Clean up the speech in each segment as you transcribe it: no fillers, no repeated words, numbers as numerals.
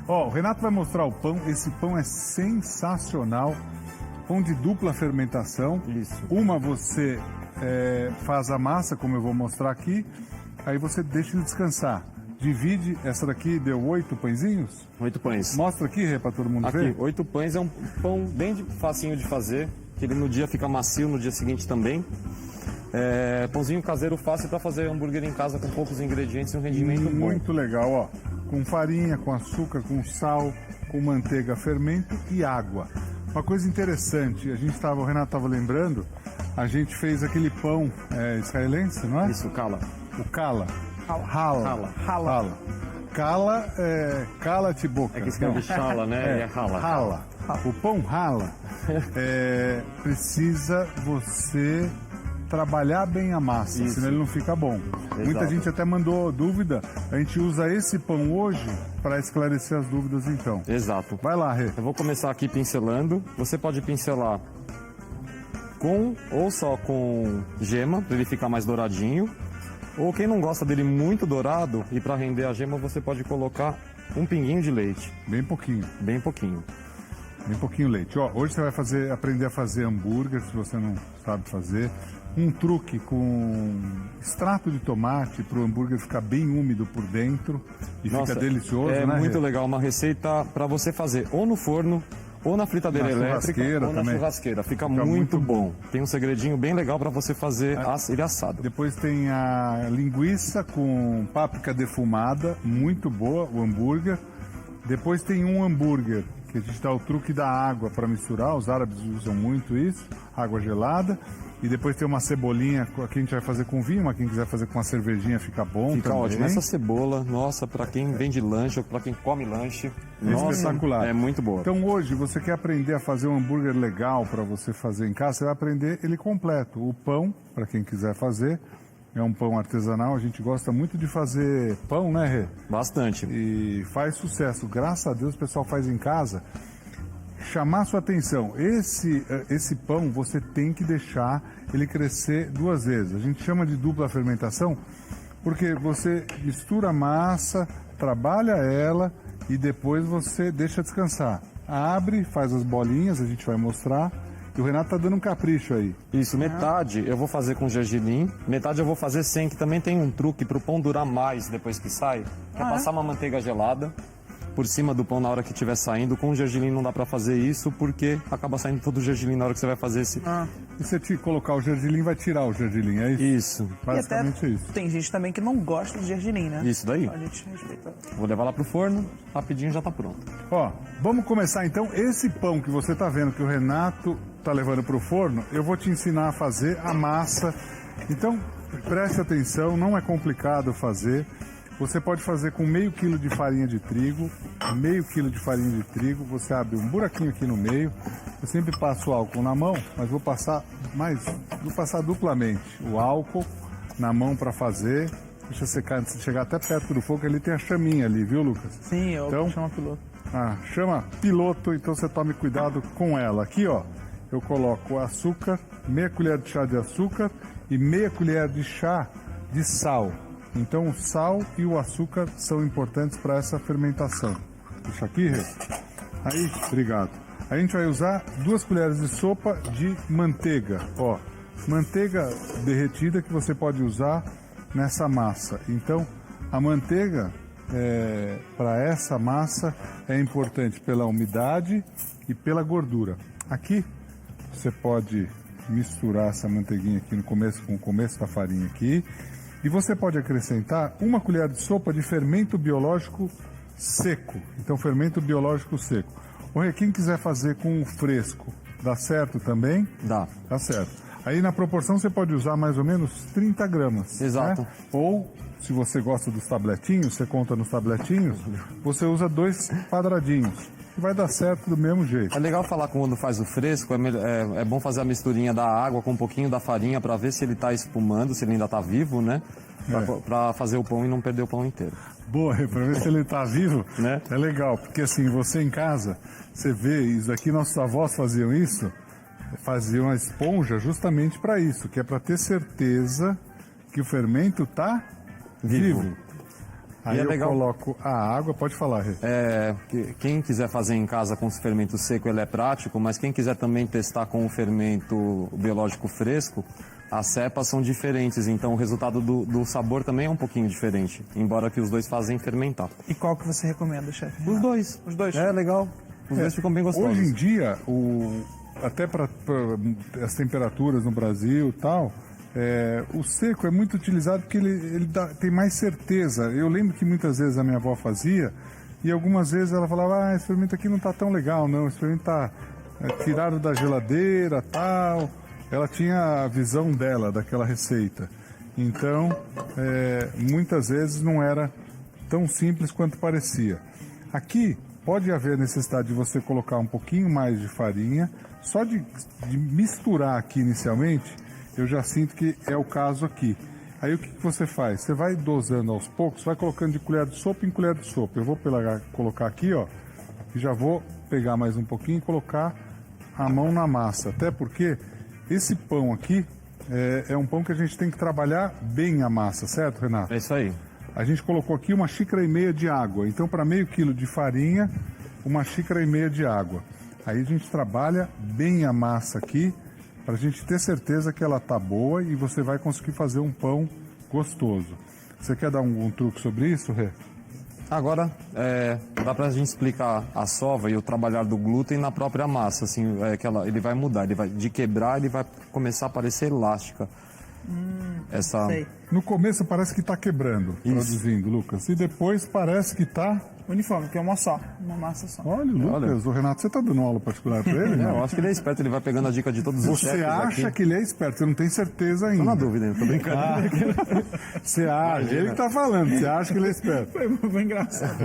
Ó, o Renato vai mostrar o pão. Esse pão é sensacional. Pão de dupla fermentação. Isso. Uma você faz a massa, como eu vou mostrar aqui. Aí você deixa ele descansar. Divide, essa daqui deu 8 pãezinhos? 8 pães. Mostra aqui, Rê, pra todo mundo Aqui, ver. 8 pães é um pão bem facinho de fazer, que ele no dia fica macio, no dia seguinte também. Pãozinho caseiro fácil para fazer hambúrguer em casa com poucos ingredientes e um rendimento bom. Muito legal, ó. Com farinha, com açúcar, com sal, com manteiga, fermento e água. Uma coisa interessante, o Renato estava lembrando, a gente fez aquele pão israelense, não é? Isso, cala. O cala. Rala. Cala-te boca. É que escreve chala, né? E é rala. Rala. O pão rala. Precisa você trabalhar bem a massa, Isso. senão ele não fica bom. Muita gente até mandou dúvida. A gente usa esse pão hoje para esclarecer as dúvidas, então. Exato. Vai lá, Rê. Eu vou começar aqui pincelando. Você pode pincelar com ou só com gema, para ele ficar mais douradinho. Ou quem não gosta dele muito dourado, e para render a gema você pode colocar um pinguinho de leite. Bem pouquinho. Bem pouquinho. Bem pouquinho leite. Ó, hoje você vai aprender a fazer hambúrguer, se você não sabe fazer. Um truque com extrato de tomate para o hambúrguer ficar bem úmido por dentro e Nossa, fica delicioso, é né? muito Rê? legal, uma receita para você fazer ou no forno, ou na fritadeira Na elétrica, churrasqueira ou na também. churrasqueira. Fica muito muito bom. Tem um segredinho bem legal para você fazer ele assado. Depois tem a linguiça com páprica defumada, muito boa, o hambúrguer. Depois tem um hambúrguer, que a gente dá o truque da água para misturar, os árabes usam muito isso, água gelada. E depois tem uma cebolinha, aqui a gente vai fazer com vinho, mas quem quiser fazer com uma cervejinha fica bom Fica também. ótimo. Essa cebola, nossa, para quem vende lanche ou para quem come lanche, nossa, espetacular. é muito boa. Então hoje você quer aprender a fazer um hambúrguer legal para você fazer em casa, você vai aprender ele completo. O pão, para quem quiser fazer, é um pão artesanal, a gente gosta muito de fazer pão, né, Rê? Bastante. E faz sucesso. Graças a Deus o pessoal faz em casa. Chamar sua atenção, esse pão você tem que deixar ele crescer 2 vezes. A gente chama de dupla fermentação porque você mistura a massa, trabalha ela e depois você deixa descansar. Abre, faz as bolinhas, a gente vai mostrar. E o Renato tá dando um capricho aí. Isso, metade eu vou fazer com gergelim, metade eu vou fazer sem, que também tem um truque para o pão durar mais depois que sai, que é passar uma manteiga gelada por cima do pão na hora que estiver saindo. Com o gergelim não dá para fazer isso, porque acaba saindo todo o gergelim na hora que você vai fazer esse... E se você colocar o gergelim, vai tirar o gergelim, é isso? Isso, Basicamente E até isso. tem gente também que não gosta de gergelim, né? isso daí. Então a gente respeita. Vou levar lá pro forno, rapidinho já tá pronto. Ó, vamos começar então. Esse pão que você tá vendo que o Renato tá levando pro forno, eu vou te ensinar a fazer a massa. Então, preste atenção, não é complicado fazer. Você pode fazer com meio quilo de farinha de trigo, você abre um buraquinho aqui no meio. Eu sempre passo o álcool na mão, mas vou passar duplamente o álcool na mão para fazer. Deixa secar antes de chegar até perto do fogo, ali tem a chaminha ali, viu, Lucas? Sim, eu Então- chamo piloto. Chama piloto, então você tome cuidado com ela. Aqui, ó, eu coloco açúcar, meia colher de chá de açúcar e meia colher de chá de sal. Então o sal e o açúcar são importantes para essa fermentação. Puxa aqui, Rê. Aí, obrigado. A gente vai usar 2 colheres de sopa de manteiga. Ó, manteiga derretida que você pode usar nessa massa. Então, a manteiga para essa massa é importante pela umidade e pela gordura. Aqui, você pode misturar essa manteiguinha aqui no começo com o começo da farinha aqui. E você pode acrescentar 1 colher de sopa de fermento biológico seco. Então, fermento biológico seco. Quem quiser fazer com o fresco, dá certo também? Dá. Tá certo. Aí, na proporção, você pode usar mais ou menos 30 gramas. Exato. Né? Ou, se você gosta dos tabletinhos, você conta nos tabletinhos, você usa 2 quadradinhos. Que vai dar certo do mesmo jeito. É legal falar quando faz o fresco, é bom fazer a misturinha da água com um pouquinho da farinha para ver se ele está espumando, se ele ainda está vivo, né? Para fazer o pão e não perder o pão inteiro. Boa, para ver se ele está vivo, Né? É legal, porque assim, você em casa, você vê, isso aqui nossos avós faziam isso, faziam a esponja justamente para isso, que é para ter certeza que o fermento está vivo. Aí E é eu legal- coloco a água, pode falar, Rê. Quem quiser fazer em casa com fermento seco, ele é prático, mas quem quiser também testar com o fermento biológico fresco, as cepas são diferentes, então o resultado do sabor também é um pouquinho diferente, embora que os dois fazem fermentar. E qual que você recomenda, chefe? Os dois. Os dois? É legal. Os dois ficam bem gostosos. Hoje em dia, até para as temperaturas no Brasil e tal, o seco é muito utilizado porque ele tem mais certeza. Eu lembro que muitas vezes a minha avó fazia e algumas vezes ela falava, esse fermento aqui não está tão legal, não. Esse fermento está tirado da geladeira, tal. Ela tinha a visão dela, daquela receita. Então, muitas vezes não era tão simples quanto parecia. Aqui, pode haver necessidade de você colocar um pouquinho mais de farinha. Só de misturar aqui inicialmente, eu já sinto que é o caso aqui. Aí o que você faz? Você vai dosando aos poucos, vai colocando de colher de sopa em colher de sopa. Eu vou colocar aqui, ó, e já vou pegar mais um pouquinho e colocar a mão na massa. Até porque esse pão aqui é um pão que a gente tem que trabalhar bem a massa, certo, Renato? É isso aí. A gente colocou aqui 1,5 xícaras de água. Então, para meio quilo de farinha, 1,5 xícaras de água. Aí a gente trabalha bem a massa aqui, para a gente ter certeza que ela tá boa e você vai conseguir fazer um pão gostoso. Você quer dar um truque sobre isso, Rê? Agora, dá pra gente explicar a sova e o trabalhar do glúten na própria massa, assim, ele vai mudar, de quebrar, ele vai começar a parecer elástica. Sei. No começo parece que está quebrando, produzindo, Lucas. E depois parece que está... Uniforme, que é uma só, uma massa só. Olha, Lucas, o Renato, você está dando aula particular para ele? Eu acho que ele é esperto, ele vai pegando a dica de todos os Você chefes acha aqui. que ele é esperto, você não tem certeza ainda. Tô na dúvida, eu tô brincando. Você acha, ele que está falando, você acha que ele é esperto. Foi engraçado.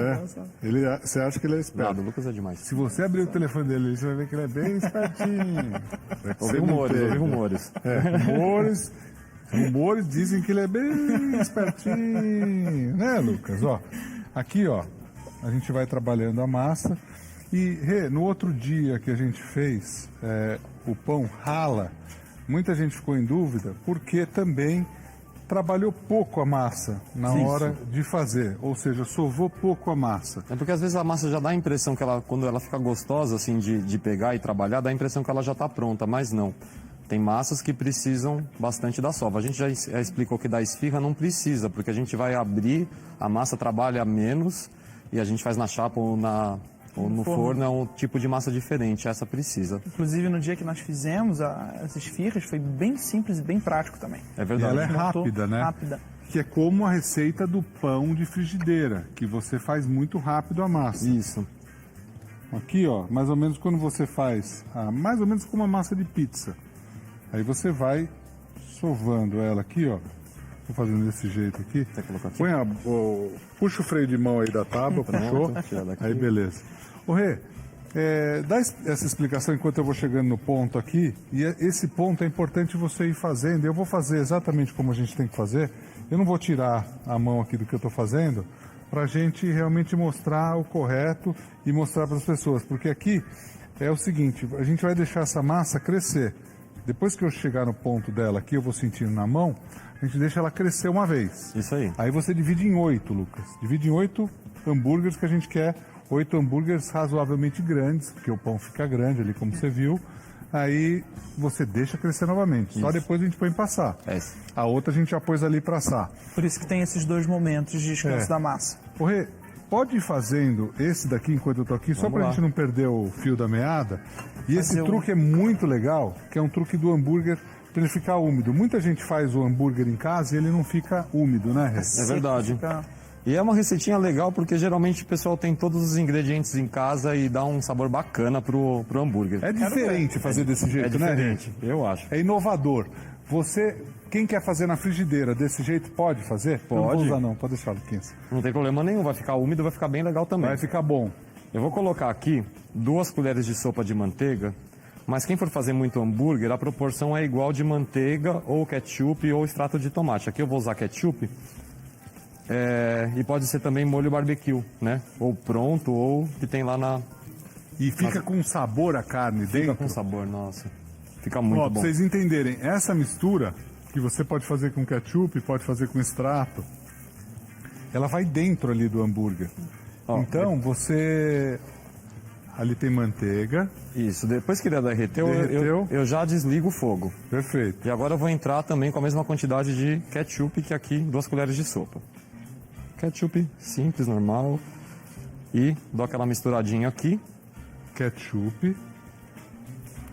Você acha que ele é esperto. Nada, o Lucas é demais. Se você abrir o telefone dele, você vai ver que ele é bem espertinho. Ouvi rumores. Rumores dizem que ele é bem espertinho, né, Lucas? Ó, aqui, ó, a gente vai trabalhando a massa e no outro dia que a gente fez o pão rala, muita gente ficou em dúvida porque também trabalhou pouco a massa na hora de fazer, ou seja, sovou pouco a massa. É porque às vezes a massa já dá a impressão que quando ela fica gostosa assim de pegar e trabalhar, dá a impressão que ela já está pronta, mas não. Tem massas que precisam bastante da sova. A gente já explicou que da esfirra não precisa, porque a gente vai abrir, a massa trabalha menos e a gente faz na chapa ou no forno, é um tipo de massa diferente. Essa precisa. Inclusive, no dia que nós fizemos as esfirras, foi bem simples e bem prático também. É E verdade. ela é rápida, né? Rápida. Que é como a receita do pão de frigideira, que você faz muito rápido a massa. Isso. Aqui, ó, mais ou menos quando você faz, mais ou menos como uma massa de pizza. Aí você vai sovando ela aqui, ó. Tô fazendo desse jeito aqui. Quer colocar aqui? Puxa o freio de mão aí da tábua, puxou. tira daqui. Aí beleza. Ô Rê, dá essa explicação enquanto eu vou chegando no ponto aqui. E esse ponto é importante você ir fazendo. Eu vou fazer exatamente como a gente tem que fazer. Eu não vou tirar a mão aqui do que eu estou fazendo, para a gente realmente mostrar o correto e mostrar para as pessoas. Porque aqui é o seguinte, a gente vai deixar essa massa crescer. Depois que eu chegar no ponto dela aqui, eu vou sentindo na mão, a gente deixa ela crescer uma vez. Isso aí. Aí você divide em 8, Lucas. Divide em 8 hambúrgueres que a gente quer. 8 hambúrgueres razoavelmente grandes, porque o pão fica grande ali, como você viu. Aí você deixa crescer novamente. Só depois a gente põe para assar. A outra a gente já pôs ali para assar. Por isso que tem esses dois momentos de descanso da massa. Ô Rê, pode ir fazendo esse daqui enquanto eu tô aqui, só pra gente não perder o fio da meada. E esse truque é muito legal, que é um truque do hambúrguer para ele ficar úmido. Muita gente faz o hambúrguer em casa e ele não fica úmido, né, Rê? É verdade. E é uma receitinha legal porque geralmente o pessoal tem todos os ingredientes em casa e dá um sabor bacana pro hambúrguer. É diferente fazer desse jeito, né, diferente, gente? eu acho. É inovador. Quem quer fazer na frigideira desse jeito, pode fazer? Pode. Não vou usar não, pode deixar, Luquinhas. Não tem problema nenhum, vai ficar úmido, vai ficar bem legal também. Vai ficar bom. Eu vou colocar aqui 2 colheres de sopa de manteiga, mas quem for fazer muito hambúrguer, a proporção é igual de manteiga ou ketchup ou extrato de tomate. Aqui eu vou usar ketchup e pode ser também molho barbecue, né? Ou pronto, ou que tem lá na... E fica com sabor a carne Fica dentro. com sabor, nossa. Fica muito Ó, bom. pra vocês entenderem, essa mistura que você pode fazer com ketchup, pode fazer com extrato, ela vai dentro ali do hambúrguer. Ó, Então, você... Ali tem manteiga. Isso, depois que ele derreteu, Derreteu. eu já desligo o fogo. Perfeito. E agora eu vou entrar também com a mesma quantidade de ketchup que aqui, 2 colheres de sopa. Ketchup simples, normal. E dou aquela misturadinha aqui. Ketchup.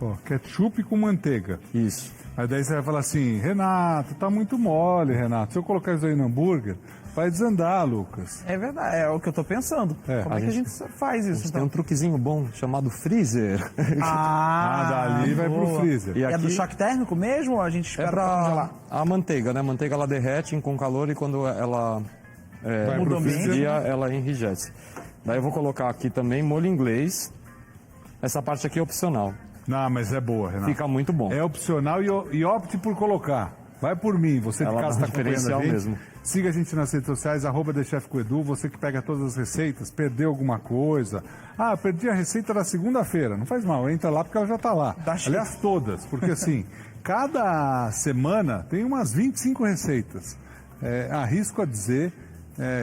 Ó, ketchup com manteiga. Isso. Aí daí você vai falar assim, Renato, tá muito mole, Renato. Se eu colocar isso aí no hambúrguer, vai desandar, Lucas. É verdade, é o que eu tô pensando. É, Como a é que a gente- gente faz A isso, gente tem então? um truquezinho bom chamado freezer. Dali vai pro boa. freezer. E É do aqui choque térmico mesmo ou a gente é espera pra congelar? pra a manteiga, né? A manteiga ela derrete com calor e quando ela Vai Muda pro o ambiente, freezer. esfria, ela enrijece. Daí eu vou colocar aqui também molho inglês. Essa parte aqui é opcional. Não, mas é boa, Renato. Fica muito bom. É opcional e opte por colocar. Vai por mim, você de Ela casa dá está acompanhando a diferencial gente. mesmo. Siga a gente nas redes sociais, @TheChefCoEdu, você que pega todas as receitas, perdeu alguma coisa. Ah, perdi a receita da segunda-feira. Não faz mal, entra lá porque ela já está lá. Dá cheio. Aliás, todas, porque assim, cada semana tem umas 25 receitas. Arrisco a dizer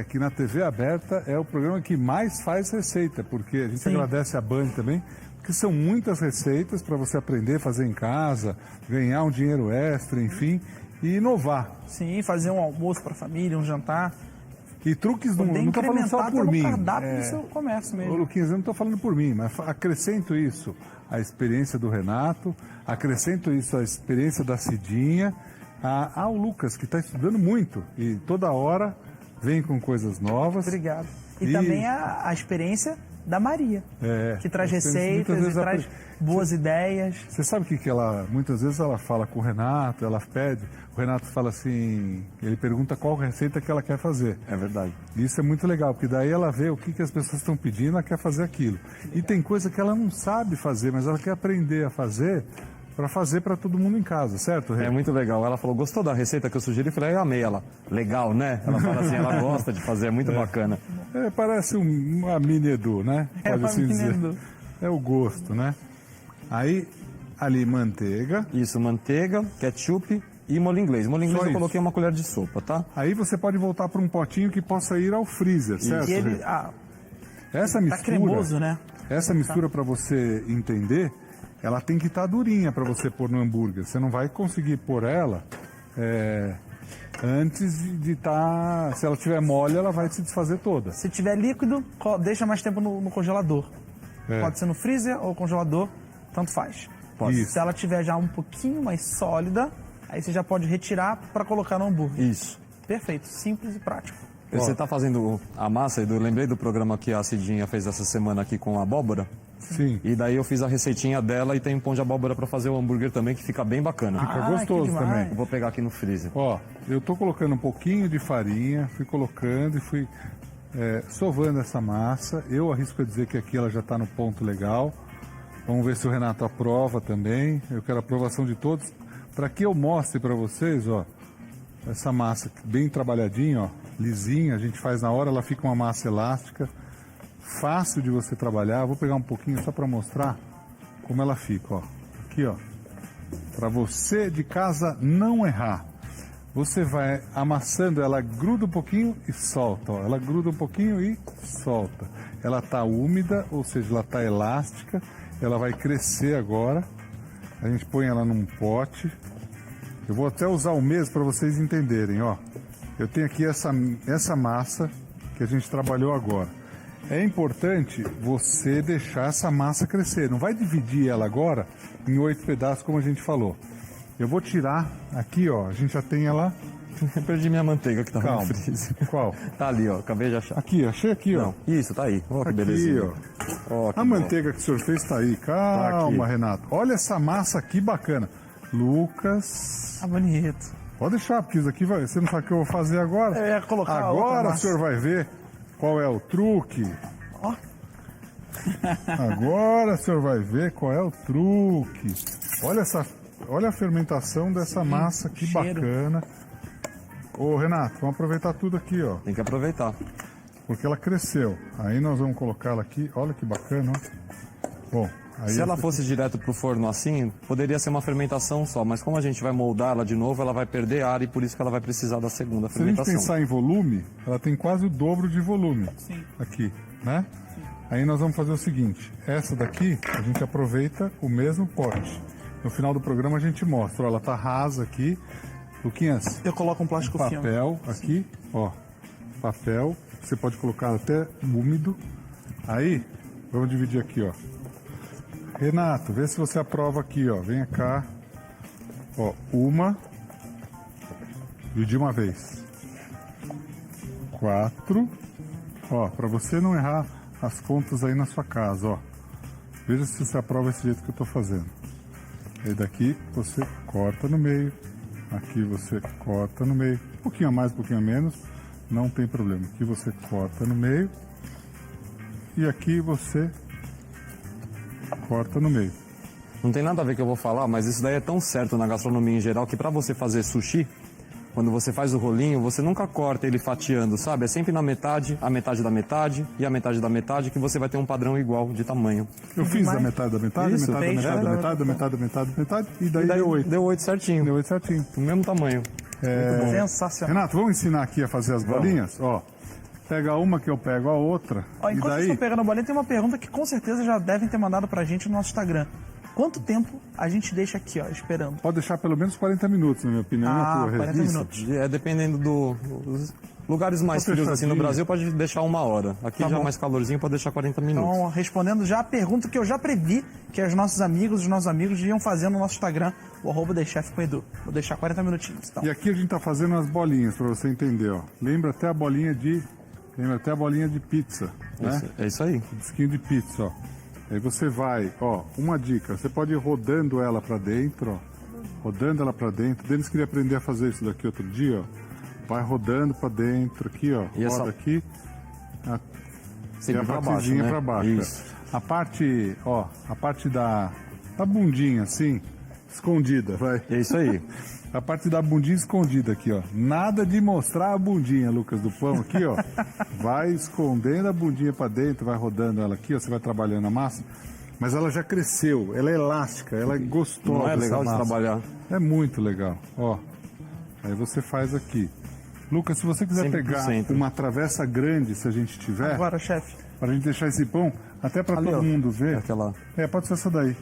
que na TV aberta é o programa que mais faz receita, porque a gente Sim. agradece a Band também, porque são muitas receitas para você aprender a fazer em casa, ganhar um dinheiro extra, enfim, e inovar. Sim, fazer um almoço pra família, um jantar. E truques não Poder estou falando só incrementar por pelo mim. cardápio do seu comércio Ô, mesmo. Luquinhas, eu não estou falando por mim, mas acrescento isso à experiência do Renato, acrescento isso à experiência da Cidinha, ao Lucas, que está estudando muito e toda hora vem com coisas novas. Obrigado. E, E- também a experiência da Maria, que traz muitas receitas vezes e traz boas ideias. Você sabe o que ela, muitas vezes ela fala com o Renato, ela pede, o Renato fala assim, ele pergunta qual receita que ela quer fazer. É verdade. E isso é muito legal, porque daí ela vê o que as pessoas estão pedindo, ela quer fazer aquilo. E tem coisa que ela não sabe fazer, mas ela quer aprender a fazer para todo mundo em casa, certo, Rê? É muito legal. Ela falou, gostou da receita que eu sugeri? Eu falei, eu amei. Ela, legal, né? Ela fala assim, ela gosta de fazer, é muito bacana. Parece uma mini Edu, né? É uma assim mini dizer. Edu. É o gosto, né? Aí, ali, manteiga. Isso, manteiga, ketchup e molho inglês. Molho inglês Só eu isso. coloquei uma colher de sopa, tá? Aí você pode voltar para um potinho que possa ir ao freezer, certo? E ele Rê? Essa tá mistura, cremoso, né? essa mistura para você entender, ela tem que estar durinha para você pôr no hambúrguer. Você não vai conseguir pôr ela antes de estar. Se ela tiver mole, ela vai se desfazer toda. Se tiver líquido, deixa mais tempo no congelador. É. Pode ser no freezer ou congelador, tanto faz. Isso. Se ela tiver já um pouquinho mais sólida, aí você já pode retirar para colocar no hambúrguer. Isso. Perfeito, simples e prático. Você tá fazendo a massa, Edu? Eu lembrei do programa que a Cidinha fez essa semana aqui com a abóbora. Sim. E daí eu fiz a receitinha dela e tem um pão de abóbora para fazer o hambúrguer também, que fica bem bacana. Fica que gostoso demais. também. Eu vou pegar aqui no freezer. Ó, eu tô colocando um pouquinho de farinha, fui colocando e fui sovando essa massa. Eu arrisco a dizer que aqui ela já está no ponto legal. Vamos ver se o Renato aprova também. Eu quero a aprovação de todos. Para que eu mostre para vocês, ó, essa massa bem trabalhadinha, ó, lisinha, a gente faz na hora, ela fica uma massa elástica, fácil de você trabalhar. Vou pegar um pouquinho só para mostrar como ela fica, ó. Aqui, ó. Para você de casa não errar. Você vai amassando, ela gruda um pouquinho e solta, ó. Ela gruda um pouquinho e solta. Ela tá úmida, ou seja, ela tá elástica. Ela vai crescer agora. A gente põe ela num pote. Eu vou até usar o mesmo para vocês entenderem, ó. Eu tenho aqui essa massa que a gente trabalhou agora. É importante você deixar essa massa crescer. Não vai dividir ela agora em 8 pedaços, como a gente falou. Eu vou tirar aqui, ó. A gente já tem ela. Eu perdi minha manteiga que tava Calma. no freezer. Qual? Tá ali, ó. Acabei de achar. Aqui, achei aqui, ó. Não, isso, tá aí. Ó, que Aqui, belezinha. ó. Ó, que A bom. manteiga que o senhor fez tá aí. Calma, aqui. Renato. Olha essa massa aqui bacana. Lucas. Tá bonito. Pode deixar, porque isso aqui vai. Você não sabe o que eu vou fazer agora? Eu ia colocar a outra Agora o massa. senhor vai ver qual é o truque. Ó. Agora o senhor vai ver qual é o truque. Olha a fermentação dessa massa, que cheiro. bacana. Ô Renato, vamos aproveitar tudo aqui, ó. Tem que aproveitar. Porque ela cresceu. Aí nós vamos colocá-la aqui. Olha que bacana, ó. Bom, aí Se ela fosse direto pro forno assim, poderia ser uma fermentação só, mas como a gente vai moldar ela de novo, ela vai perder ar e por isso que ela vai precisar da segunda se a gente fermentação. pensar em volume, ela tem quase o dobro de volume. Sim. Aqui, né? Aí nós vamos fazer o seguinte, essa daqui a gente aproveita o mesmo pote. No final do programa a gente mostra, ó, ela tá rasa aqui. Luquinhas, Eu coloco um plástico filme. papel aqui, ó, papel, você pode colocar até úmido. Aí, vamos dividir aqui, ó. Renato, vê se você aprova aqui, ó, vem cá. Ó, e de uma vez. 4, ó, para você não errar as contas aí na sua casa, ó. Veja se você aprova esse jeito que eu tô fazendo. Aí daqui você corta no meio. Aqui você corta no meio, um pouquinho a mais, um pouquinho a menos, não tem problema. Aqui você corta no meio e aqui você corta no meio. Não tem nada a ver que eu vou falar, mas isso daí é tão certo na gastronomia em geral que pra você fazer sushi, quando você faz o rolinho, você nunca corta ele fatiando, sabe? É sempre na metade, a metade da metade e a metade da metade que você vai ter um padrão igual de tamanho. Eu fiz da metade da metade, Isso, metade da fez, metade da né? metade, da metade da metade da metade e daí E daí deu 8. Deu 8 certinho, Deu 8 certinho. do mesmo tamanho. Sensacional. Renato, vamos ensinar aqui a fazer as bolinhas? Ó, pega uma que eu pego a outra Ó, e enquanto vocês daí... estão pegando a bolinha, tem uma pergunta que com certeza já devem ter mandado pra gente no nosso Instagram. Quanto tempo a gente deixa aqui, ó, esperando? Pode deixar pelo menos 40 minutos, na minha opinião, Ah, na tua, Rê. 40 minutos. É dependendo dos lugares mais Tô frios assim no fechadinho. Brasil, pode deixar 1 hora. Aqui Tá já bom. mais calorzinho, pode deixar 40 minutos. Então, respondendo já a pergunta que eu já previ que os nossos amigos iam fazer no nosso Instagram, o @TheChef com Edu. Vou deixar 40 minutinhos, então. E aqui a gente tá fazendo as bolinhas, para você entender, ó. Lembra até a bolinha de pizza, né? É isso aí. Disquinho de pizza, ó. Aí você vai, ó, uma dica, você pode ir rodando ela para dentro, ó. Rodando ela para dentro. Denis queria aprender a fazer isso daqui outro dia, ó. Vai rodando para dentro aqui, ó. E Roda essa- aqui. E Sempre a pra baixo, partezinha né? para baixo. Isso. A parte, ó, a parte da bundinha, assim, escondida, vai. É isso aí. A parte da bundinha escondida aqui, ó. Nada de mostrar a bundinha, Lucas do Pão, aqui, ó. Vai escondendo a bundinha para dentro, vai rodando ela aqui, ó. Você vai trabalhando a massa. Mas ela já cresceu, ela é elástica, ela é gostosa. Não é legal essa de massa. trabalhar. É muito legal, ó. Aí você faz aqui. Lucas, se você quiser Sempre pro pegar centro. uma travessa grande, se a gente tiver, Agora, chefe. para a gente deixar esse pão, até para Ali, todo ó. mundo ver. Aquela... Pode ser essa daí.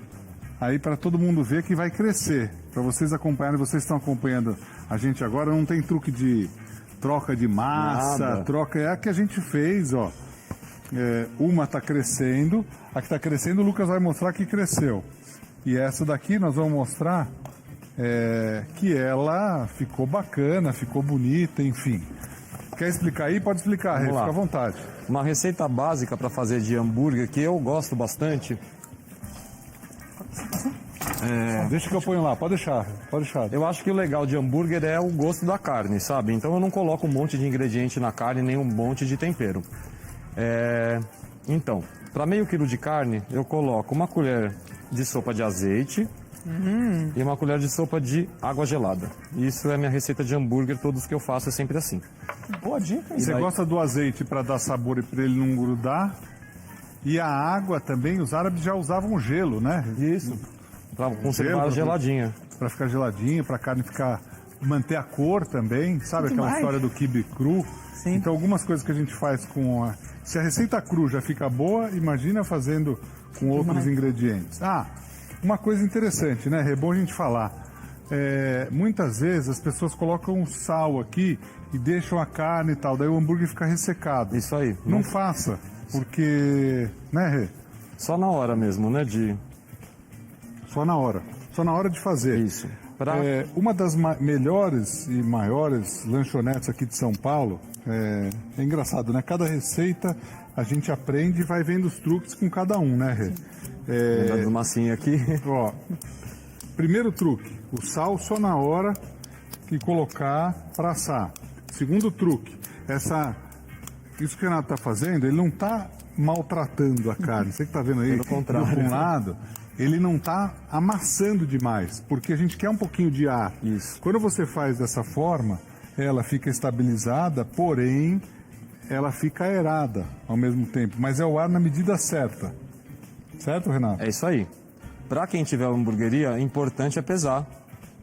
Aí para todo mundo ver que vai crescer. Para vocês acompanharem, vocês estão acompanhando a gente agora, não tem truque de troca de massa, Nada. troca. É a que a gente fez, ó. Uma está crescendo, a que está crescendo o Lucas vai mostrar que cresceu. E essa daqui nós vamos mostrar que ela ficou bacana, ficou bonita, enfim. Quer explicar aí? Pode explicar, Rê, Vamos lá. fica à vontade. Uma receita básica para fazer de hambúrguer que eu gosto bastante. Deixa que eu ponho lá, pode deixar, pode deixar. Eu acho que o legal de hambúrguer é o gosto da carne, sabe? Então eu não coloco um monte de ingrediente na carne, nem um monte de tempero. Então, para meio quilo de carne, eu coloco 1 colher de sopa de azeite e 1 colher de sopa de água gelada. Isso é minha receita de hambúrguer, todos que eu faço é sempre assim. Boa dica, hein? Você daí- gosta do azeite para dar sabor e para ele não grudar? E a água também, os árabes já usavam gelo, né? Isso. Para conservar Gelo, geladinha. Para ficar geladinho, para a carne manter a cor também, sabe aquela demais. história do quibe cru? Sim. Então algumas coisas que a gente faz se a receita cru já fica boa, imagina fazendo com outros Demais. ingredientes. Uma coisa interessante, né? É bom a gente falar. Muitas vezes as pessoas colocam sal aqui e deixam a carne e tal, daí o hambúrguer fica ressecado. Isso aí. Não faça, porque, né, Rê? Só na hora mesmo, né? Só na hora de fazer. Isso. Pra... Uma das melhores e maiores lanchonetes aqui de São Paulo, é engraçado, né? Cada receita a gente aprende e vai vendo os truques com cada um, né, Rê? Dando massinha aqui. Ó, primeiro truque, o sal só na hora que colocar para assar. Segundo truque, isso que o Renato está fazendo, ele não está maltratando a carne. Você que está vendo aí, Pelo contrário. de um lado, ele não está amassando demais, porque a gente quer um pouquinho de ar. Isso. Quando você faz dessa forma, ela fica estabilizada, porém, ela fica aerada ao mesmo tempo, mas é o ar na medida certa. Certo, Renato? É isso aí. Pra quem tiver hamburgueria, importante é pesar,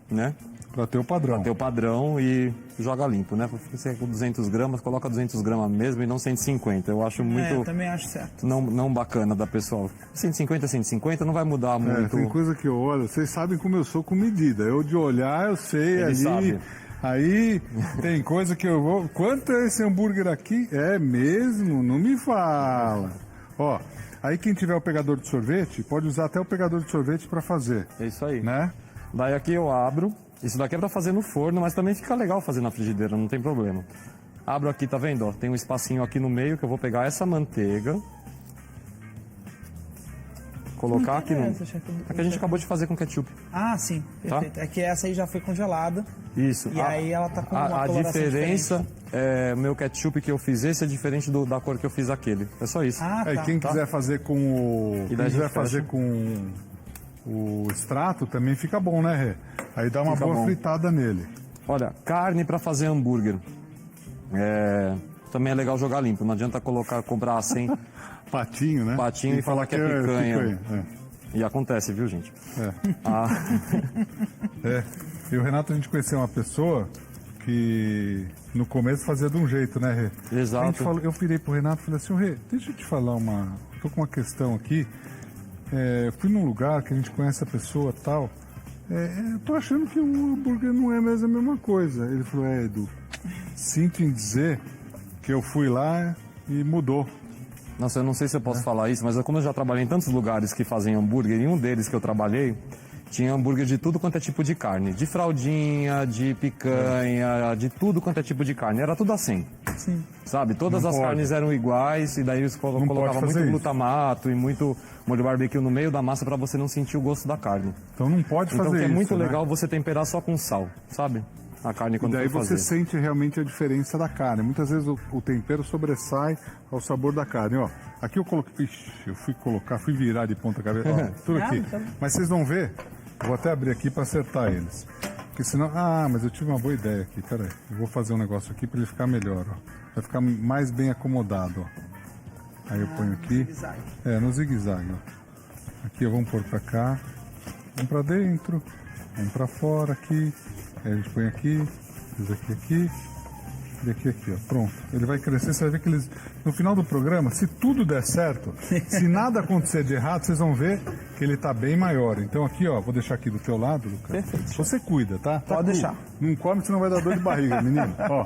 né? Pra ter o padrão. Ter o padrão e joga limpo, né? Se você com 200 gramas, coloca 200 gramas mesmo e não 150. Eu acho muito Eu também acho certo. não bacana da pessoa. 150, 150 não vai mudar muito. Tem coisa que eu olho, vocês sabem como eu sou com medida. Eu de olhar, eu sei Ele ali. sabe. Aí tem coisa que eu vou. Quanto é esse hambúrguer aqui? É mesmo? Não me fala. Ó, aí quem tiver o pegador de sorvete, pode usar até o pegador de sorvete para fazer, É isso aí. né? Daí aqui eu abro. Isso daqui é pra fazer no forno, mas também fica legal fazer na frigideira, não tem problema. Abro aqui, tá vendo? Ó, tem um espacinho aqui no meio que eu vou pegar essa manteiga. Colocar aqui no... É que a gente acabou de fazer com ketchup. Ah, sim, perfeito. É que essa aí já foi congelada. Isso. E aí ela tá com uma A coloração diferença diferente. é o meu ketchup que eu fiz esse é diferente da cor que eu fiz aquele. É só isso. Ah, Aí tá. quem quiser fazer com o. E Quem daí a gente quiser fazer fecha. com o extrato também fica bom, né, Rê? Aí dá uma Fica boa bom. fritada nele. Olha, carne para fazer hambúrguer. Também é legal jogar limpo. Não adianta comprar 100 Patinho, né? patinho e falar que é picanha. E acontece, viu, gente? É. Ah, É. E o Renato, a gente conheceu uma pessoa que no começo fazia de um jeito, né, Rê? Exato. A gente falou, eu virei pro Renato e falei assim, Rê, deixa eu te falar tô com uma questão aqui. Fui num lugar que a gente conhece a pessoa e tal. Eu tô achando que o hambúrguer não é mais a mesma coisa. Ele falou, Edu, sinto em dizer que eu fui lá e mudou. nossa, eu não sei se eu posso falar isso, mas como eu já trabalhei em tantos lugares que fazem hambúrguer, e um deles que eu trabalhei tinha hambúrguer de tudo quanto é tipo de carne. De fraldinha, de picanha, de tudo quanto é tipo de carne. Era tudo assim. Sim. Sabe? Todas Não as pode. carnes eram iguais e daí eles pode colocavam fazer muito isso. glutamato e muito molho barbecue no meio da massa para você não sentir o gosto da carne. Então não pode Então fazer que é isso, muito né? legal você temperar só com sal, sabe? A carne E quando daí for você fazer. sente realmente a diferença da carne. Muitas vezes o tempero sobressai ao sabor da carne. Ó, aqui eu coloquei. Ixi, eu fui virar de ponta cabeça. Ó, tudo aqui. Tá bom. Mas vocês vão ver. Eu vou até abrir aqui para acertar eles. Porque senão. Ah, mas eu tive uma boa ideia aqui. Pera aí. Eu vou fazer um negócio aqui para ele ficar melhor. Ó. Vai ficar mais bem acomodado. Ó. Aí eu ponho aqui. Zigue-zague. No zigue-zague. Ó. Aqui vamos pôr para cá. Vamos para dentro. Vamos para fora aqui. Aí a gente põe aqui. Esse aqui. E aqui, ó. Pronto. Ele vai crescer. Você vai ver que eles. No final do programa, se tudo der certo, se nada acontecer de errado, vocês vão ver que ele tá bem maior. Então aqui, ó, vou deixar aqui do teu lado, Lucas. Perfeito. Você cuida, tá? Tá Pode cru. deixar. Não come, senão vai dar dor de barriga, menino. Ó.